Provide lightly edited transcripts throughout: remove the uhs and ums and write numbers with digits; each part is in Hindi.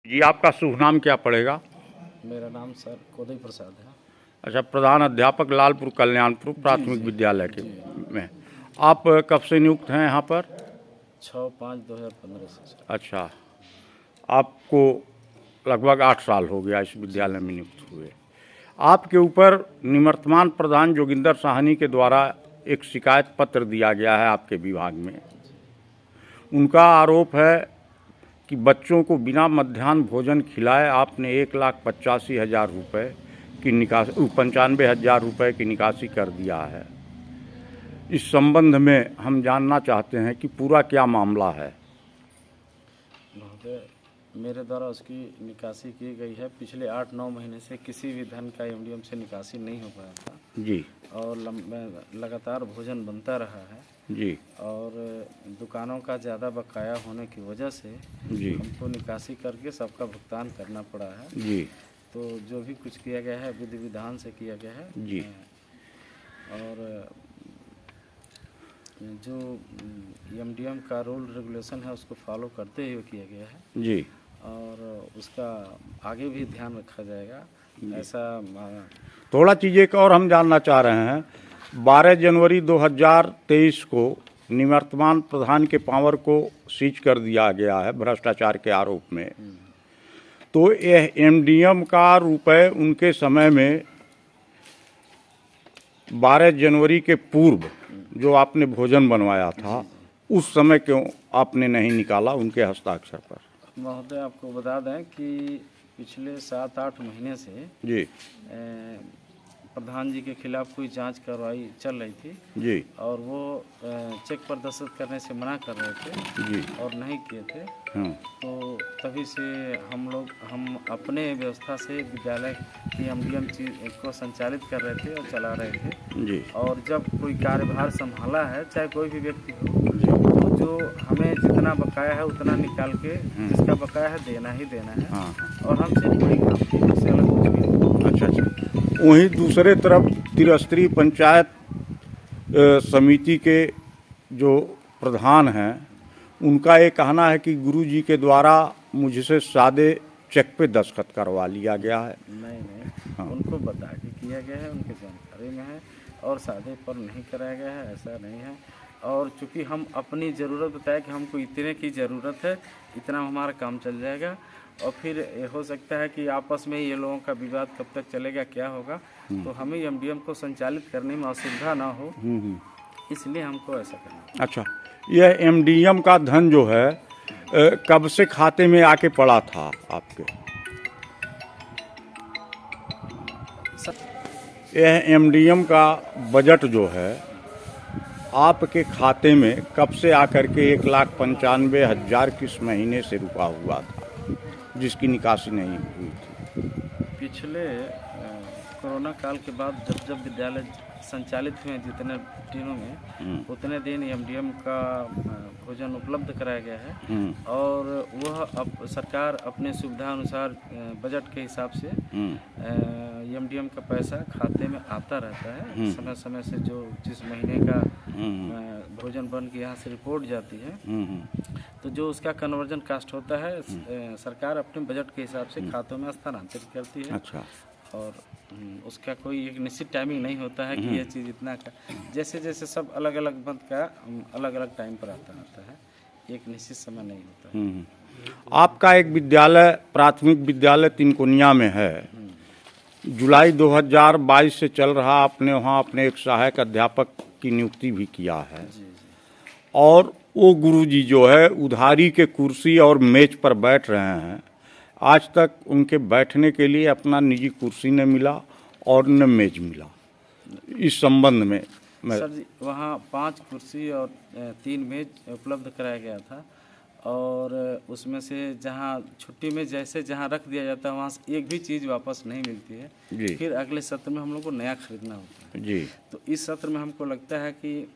जी, आपका शुभ नाम क्या पड़ेगा? मेरा नाम सर कोदई प्रसाद है। अच्छा, प्रधान अध्यापक लालपुर कल्याणपुर जी प्राथमिक जी विद्यालय के जी। में आप कब से नियुक्त हैं यहाँ पर? 6/5/2015 से सर। अच्छा, आपको लगभग 8 साल हो गया इस विद्यालय में नियुक्त हुए। आपके ऊपर निवर्तमान प्रधान जोगिंदर साहनी के द्वारा एक शिकायत पत्र दिया गया है आपके विभाग में। उनका आरोप है कि बच्चों को बिना मध्याह्न भोजन खिलाए आपने 1,85,000 रुपये की निकासी 95,000 रुपये की निकासी कर दिया है। इस संबंध में हम जानना चाहते हैं कि पूरा क्या मामला है। महोदय, मेरे द्वारा उसकी निकासी की गई है। पिछले 8-9 महीने से किसी भी धन का एमडीएम से निकासी नहीं हो पाया था जी और लगातार भोजन बनता रहा है जी और दुकानों का ज़्यादा बकाया होने की वजह से जी हमको निकासी करके सबका भुगतान करना पड़ा है। जी तो जो भी कुछ किया गया है विधि विधान से किया गया है। जी और जो एमडीएम का रूल रेगुलेशन है उसको फॉलो करते हुए किया गया है जी और उसका आगे भी ध्यान रखा जाएगा। ऐसा थोड़ा चीज़ एक और हम जानना चाह रहे हैं। 12 जनवरी 2023 को निवर्तमान प्रधान के पावर को सीज कर दिया गया है भ्रष्टाचार के आरोप में। तो यह एमडीएम का रुपए उनके समय में 12 जनवरी के पूर्व जो आपने भोजन बनवाया था उस समय क्यों आपने नहीं निकाला उनके हस्ताक्षर पर? महोदय, आपको बता दें कि पिछले 7-8 महीने से जी प्रधान जी के खिलाफ कोई जांच कार्रवाई चल रही थी जी और वो चेक पर दस्तखत करने से मना कर रहे थे जी और नहीं किए थे। हाँ तो तभी से हम अपने व्यवस्था से विद्यालय की एमडीएम चीज को संचालित कर रहे थे और चला रहे थे। जी और जब कोई कार्यभार संभाला है, चाहे कोई भी व्यक्ति हो, तो जो हमें जितना बकाया है उतना निकाल के जिसका बकाया है देना ही देना है। हाँ और हमसे वही काम की, उससे अलग कुछ भी नहीं। अच्छा अच्छा। वहीं दूसरे तरफ त्रिस्तरीय पंचायत समिति के जो प्रधान हैं उनका ये कहना है कि गुरुजी के द्वारा मुझसे सादे चेक पे दस्तखत करवा लिया गया है। नहीं हाँ। उनको बता के किया गया है, उनकी जानकारी में है और सादे पर नहीं कराया गया है, ऐसा नहीं है। और चूंकि हम अपनी ज़रूरत बताया कि हमको इतने की ज़रूरत है, इतना हमारा काम चल जाएगा और फिर हो सकता है कि आपस में ये लोगों का विवाद कब तक चलेगा, क्या होगा, तो हमें एमडीएम को संचालित करने में असुविधा ना हो, इसलिए हमको ऐसा करना है। अच्छा, यह एमडीएम का धन जो है कब से खाते में आके पड़ा था आपके? यह एमडीएम का बजट जो है आपके खाते में कब से आकर के 1,95,000 किस महीने से रुका हुआ था जिसकी निकासी नहीं हुई थी? पिछले कोरोना काल के बाद जब विद्यालय संचालित हुए जितने दिनों में उतने दिन एमडीएम का भोजन उपलब्ध कराया गया है और वह अब सरकार अपने सुविधा अनुसार बजट के हिसाब से एमडीएम का पैसा खाते में आता रहता है समय समय से। जो जिस महीने का भोजन बन के यहाँ से रिपोर्ट जाती है तो जो उसका कन्वर्जन कास्ट होता है सरकार अपने बजट के हिसाब से खातों में स्थानांतरित करती है। अच्छा। और उसका कोई एक निश्चित टाइमिंग नहीं होता है कि ये चीज़ इतना का, जैसे जैसे सब अलग अलग मंथ का अलग अलग टाइम पर आता है, एक निश्चित समय नहीं होता है। आपका एक विद्यालय प्राथमिक विद्यालय तिनकोनिया में है, जुलाई 2022 से चल रहा। आपने वहाँ अपने एक सहायक अध्यापक की नियुक्ति भी किया है और वो गुरुजी जो है उधारी के कुर्सी और मेज पर बैठ रहे हैं। आज तक उनके बैठने के लिए अपना निजी कुर्सी न मिला और न मेज मिला। इस संबंध में सर जी, वहाँ 5 कुर्सी और 3 मेज उपलब्ध कराया गया था और उसमें से जहाँ छुट्टी में जैसे जहाँ रख दिया जाता है वहाँ से एक भी चीज़ वापस नहीं मिलती है जी। फिर अगले सत्र में हम लोग को नया खरीदना होता है जी। तो इस सत्र में हमको लगता है कि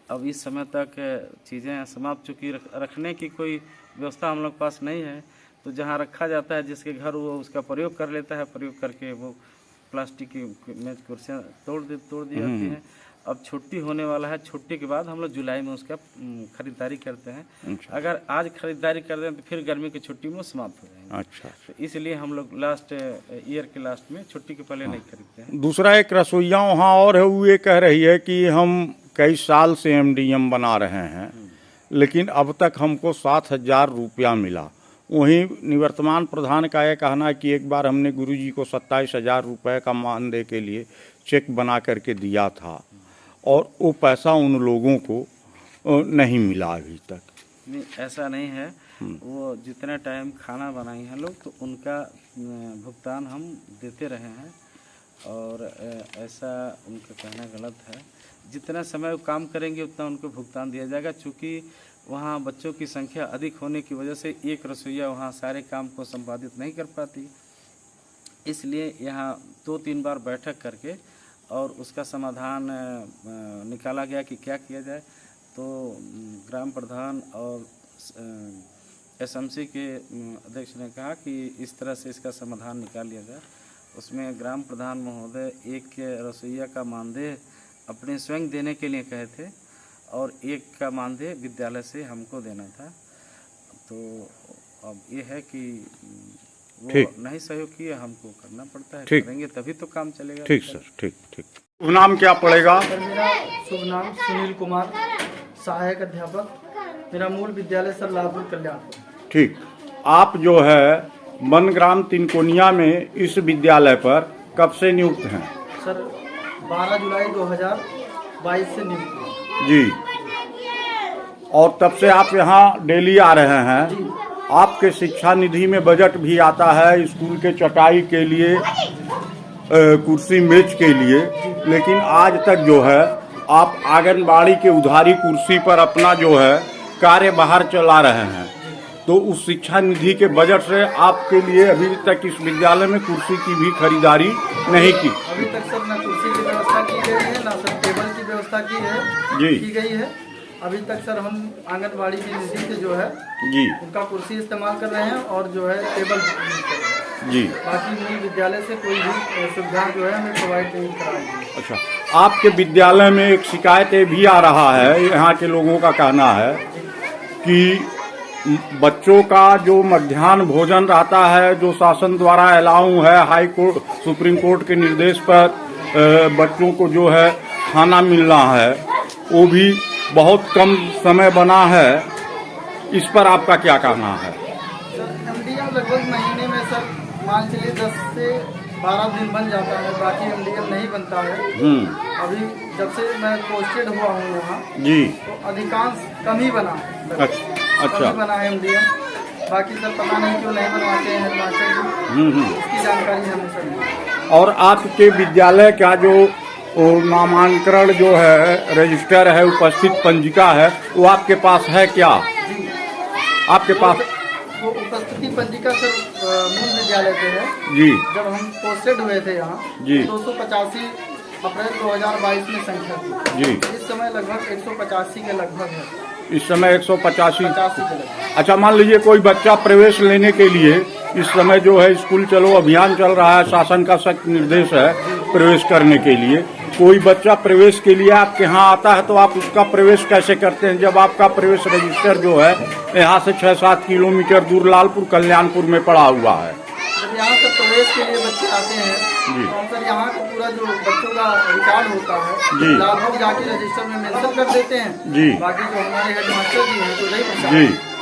अब इस समय तक चीज़ें समाप्त चुकी, रखने की कोई व्यवस्था हम लोग पास नहीं है। तो जहाँ रखा जाता है जिसके घर वो उसका प्रयोग कर लेता है, प्रयोग करके वो प्लास्टिक की मेज कुर्सियाँ तोड़ दी जाती हैं अब छुट्टी होने वाला है, छुट्टी के बाद हम लोग जुलाई में उसका खरीदारी करते हैं। अगर आज खरीदारी कर दें तो फिर गर्मी की छुट्टी में समाप्त हो जाएंगे। अच्छा, तो इसलिए हम लोग लास्ट ईयर के लास्ट में छुट्टी के पहले नहीं खरीदते हैं। दूसरा एक रसोईया वहाँ और है, वो ये कह रही है कि हम कई साल से MDM बना रहे हैं, लेकिन अब तक हमको 7,000 रुपया मिला। वहीं निवर्तमान प्रधान का यह कहना है कि एक बार हमने गुरुजी को 27,000 रुपये का मानदेय के लिए चेक बना करके दिया था और वो पैसा उन लोगों को नहीं मिला अभी तक। नहीं, ऐसा नहीं है। वो जितना टाइम खाना बनाई हैं लोग तो उनका भुगतान हम देते रहे हैं और ऐसा उनका कहना गलत है। जितना समय वो काम करेंगे उतना उनको भुगतान दिया जाएगा। चूँकि वहाँ बच्चों की संख्या अधिक होने की वजह से एक रसोईया वहाँ सारे काम को संपादित नहीं कर पाती, इसलिए यहाँ 2-3 बार बैठक करके और उसका समाधान निकाला गया कि क्या किया जाए। तो ग्राम प्रधान और SMC के अध्यक्ष ने कहा कि इस तरह से इसका समाधान निकाल लिया जाए। उसमें ग्राम प्रधान महोदय एक रसोईया का मानदेय अपने स्वयं देने के लिए कहे थे और एक का मानदेय विद्यालय से हमको देना था। तो अब ये है कि वो नहीं सहयोग किया, हमको करना पड़ता है, करेंगे तभी तो काम चलेगा। ठीक सर, ठीक ठीक। शुभ नाम क्या पड़ेगा? सर मेरा शुभ नाम सुनील कुमार, सहायक अध्यापक। मेरा मूल विद्यालय सर लालपुर कल्याणपुर। ठीक। आप जो है मनग्राम तिनकोनिया में इस विद्यालय पर कब से नियुक्त हैं? सर 12 जुलाई 2022 से नियुक्त हूँ। जी। और तब से आप यहाँ डेली आ रहे हैं। आपके शिक्षा निधि में बजट भी आता है स्कूल के चटाई के लिए, कुर्सी मेज के लिए, लेकिन आज तक जो है आप आंगनबाड़ी के उधारी कुर्सी पर अपना जो है कार्य बाहर चला रहे हैं। तो उस शिक्षा निधि के बजट से आपके लिए अभी तक इस विद्यालय में कुर्सी की भी खरीदारी नहीं की? अभी तक सर ना कुर्सी की व्यवस्था की गई है, ना सर टेबल की व्यवस्था की गई है। अभी तक सर हम आंगनबाड़ी की निधि से जो है जी उनका कुर्सी इस्तेमाल कर रहे हैं और जो है टेबल जी। बाकी मूल विद्यालय से कोई भी सुविधा जो है हमें प्रोवाइड नहीं कराई गई। अच्छा, आपके विद्यालय में एक शिकायत भी आ रहा है, यहाँ के लोगों का कहना है कि बच्चों का जो मध्याह्न भोजन रहता है, जो शासन द्वारा अलाउ है, हाई कोर्ट सुप्रीम कोर्ट के निर्देश पर बच्चों को जो है खाना मिलना है, वो भी बहुत कम समय बना है। इस पर आपका क्या कहना है? सर MDM लगभग महीने में सर मान चलिए 10 से 12 दिन बन जाता है, बाकी MDM नहीं बनता है। अभी जब से मैं पोस्टेड हुआ हूँ यहाँ जी, तो अधिकांश कम ही बना है। अच्छा, कम ही बना है MDM। बाकी सर पता नहीं क्यों नहीं बनवाते हैं हेडमास्टर जी, इसकी जानकारी हमें सर नहीं। और आपके विद्यालय का जो नामांकन जो है रजिस्टर है, उपस्थित पंजिका है, वो आपके पास है क्या? आपके पास वो उपस्थिति पंजिका सर मूल विद्यालय पे है जी। जब हम पोस्टेड हुए थे यहाँ जी, 285 अप्रैल 2022 में संख्या थी जी। इस समय लगभग 185 के लगभग है। इस समय 185 के लगभग। अच्छा, मान लीजिए कोई बच्चा प्रवेश लेने के लिए इस समय जो है स्कूल चलो अभियान चल रहा है, शासन का सख्त निर्देश है प्रवेश करने के लिए। कोई बच्चा प्रवेश के लिए आपके यहाँ आता है तो आप उसका प्रवेश कैसे करते हैं, जब आपका प्रवेश रजिस्टर जो है यहाँ से 6-7 किलोमीटर दूर लालपुर कल्याणपुर में पड़ा हुआ है? जब यहाँ से प्रवेश के लिए बच्चे आते हैं तो सर यहाँ का पूरा जो बच्चों का रिकॉर्ड होता है लालपुर जाके रजिस्टर में मेंशन कर देते हैं जी। बाकी जो हमारे हेडमास्टर जी हैं तो नहीं पता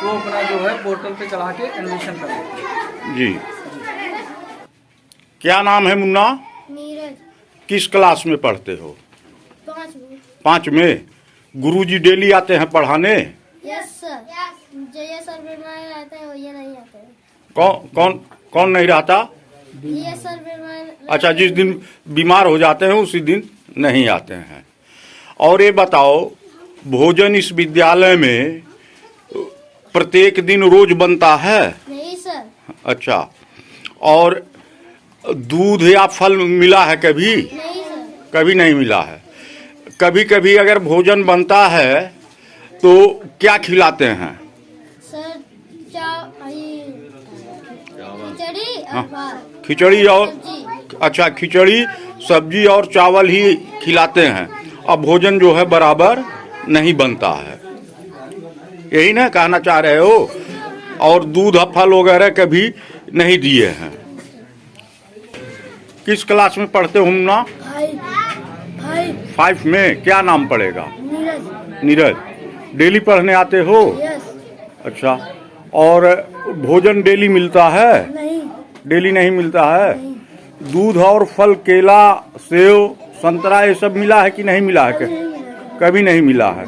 वो अपना जो है पोर्टल पे चढ़ा के एडमिशन कर देते हैं जी। क्या नाम है मुन्ना? नीरज। किस क्लास में पढ़ते हो? 5 में। 5 में। गुरुजी डेली आते हैं पढ़ाने? Yes sir. ये सर बीमार रहते हैं, ये नहीं आते हैं। कौन नहीं रहता? ये सर बीमार। अच्छा, जिस दिन बीमार हो जाते हैं उसी दिन नहीं आते हैं। और ये बताओ, भोजन इस विद्यालय में प्रत्येक दिन रोज बनता है? नहीं सर। अच्छा, और दूध या फल मिला है कभी? नहीं सर। कभी नहीं मिला है। कभी कभी अगर भोजन बनता है तो क्या खिलाते हैं? सर खिचड़ी और भात। खिचड़ी और सब्जी। अच्छा, खिचड़ी सब्जी और चावल ही खिलाते हैं। अब भोजन जो है बराबर नहीं बनता है, यही ना कहना चाह रहे हो? और दूध फल वगैरह कभी नहीं दिए हैं। किस क्लास में पढ़ते हो ना? 5 में। क्या नाम पड़ेगा? नीरज। डेली पढ़ने आते हो? अच्छा। और भोजन डेली मिलता है? नहीं। डेली नहीं मिलता है। दूध और फल, केला, सेव, संतरा, ये सब मिला है कि नहीं मिला है? कभी नहीं मिला है।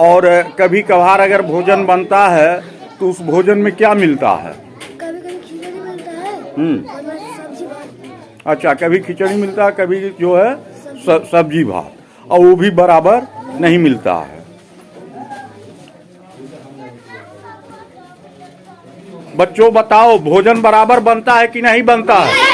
और कभी कभार अगर भोजन बनता है तो उस भोजन में क्या मिलता है? कभी कभी खिचड़ी मिलता है और सब्जी भात। अच्छा, कभी खिचड़ी मिलता है, कभी जो है सब्जी भात, और वो भी बराबर नहीं मिलता है। बच्चों बताओ, भोजन बराबर बनता है कि नहीं बनता है?